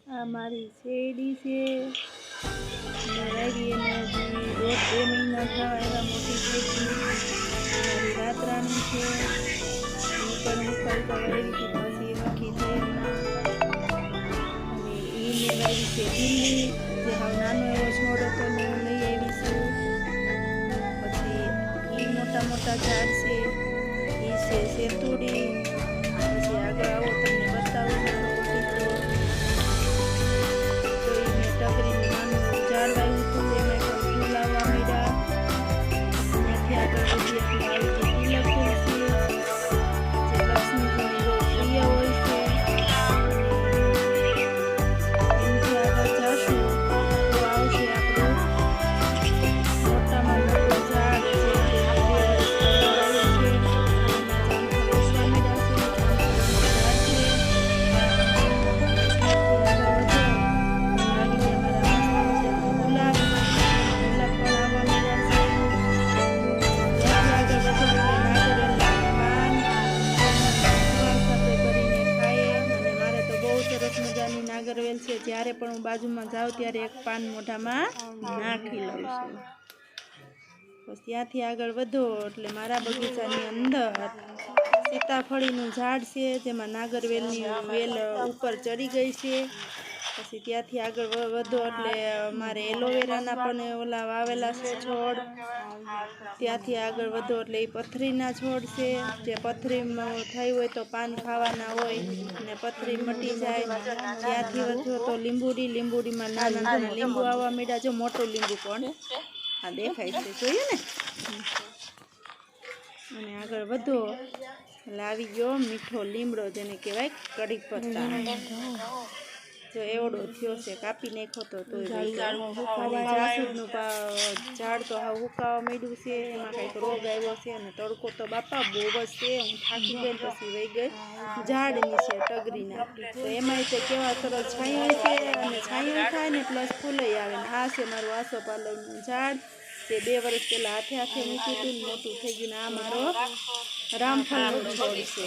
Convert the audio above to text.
આ મારી શેરડી છે. મેં વાવી એને હજી 1.5-2 મહિના થવા આવ્યા, મોટી થઈ ગઈ. મારી રાતરાણી છે, એ પણ ઉકાળતા વાવી હતી, પછી મખી થઈ હમણાં. અને એ મેં વાવી છે દિલ્હી, જે હાવ નાનો એવો છોડ હતો ને હું લઈ આવી છું. પછી એ મોટા મોટા ઝાડ છે, એ છે સેતુડી. પછી આગળ આવો તમને બતાવું મારો બગીચો. તો એ મેં ટગરીનું નાનું ઝાડ વાવ્યું હતું, એમાં પણ ફૂલ આવવા માંડ્યા. ત્યાંથી આગળ વધી એટલે આવી જે તિલક ફૂલ છે, જે લક્ષ્મીજીને બહુ પ્રિય હોય છે. એમથી આગળ જશું તો આવશે આપણું મોટામાં મોટું ઝાડ છે, જે 2 વર્ષ પહેલાં વાવ્યું છે. એમાં જામફળ બેસવા માંડ્યા છે, જામફળનું ઝાડ છે. ત્યાંથી આગળ વધો આવી ગયા મારા મસ્ત મજાના ગુલાબ પણ આવવા માંડ્યા છે. ત્યાંથી આગળ વધો એટલે નાગરેલના પાન ભગવાન સાથે કરીને ખાઈએ. અને મારે તો બહુ સરસ મજાની નાગરવેલ છે, જ્યારે પણ હું બાજુમાં જાઉં ત્યારે એક પાન મોઢામાં નાખી લઉં છું. બસ ત્યાંથી આગળ વધો એટલે મારા બગીચાની અંદર સીતાફળીનું ઝાડ છે, જેમાં નાગરવેલની વેલ ઉપર ચડી ગઈ છે. પછી ત્યાંથી આગળ વધો એટલે મારે એલોવેરાના પણ ઓલા વાવેલા છે છોડ. ત્યાંથી આગળ વધો એટલે એ પથરીના છોડ છે, જે પથરી થઈ હોય તો પાન ખાવાના હોય ને પથરી મટી જાય. ત્યાંથી વધો તો લીંબુડીમાં નાના નાના લીંબુ આવવા માંડ્યા. જો મોટું લીંબુ પણ આ દેખાય છે, જોયું ને. અને આગળ વધો એટલે આવી ગયો મીઠો લીમડો, જેને કહેવાય કઢી પત્તા. જો એવડો થયો છે, કાપી નાખો તો જાસૂદનું ઝાડ તો હાવ હુકાવા માંડ્યું છે, એમાં કંઈક રોગ આવ્યો છે. અને તડકો તો બાપા બહુ જ છે, હું થાકી ગઈ પછી વહી ગઈ ઝાડની છે ટગરીના. તો એમાંય તે કેવા સરસ છાંયો છે, અને છાંયો થાય ને પ્લસ ફૂલય આવે ને. આ છે મારું આસોપાલવનું ઝાડ, જે 2 વર્ષ પહેલાં હાથે મૂક્યું હતું ને મોટું થઈ ગયું. ને આ મારો રામફળનો છોડ છે.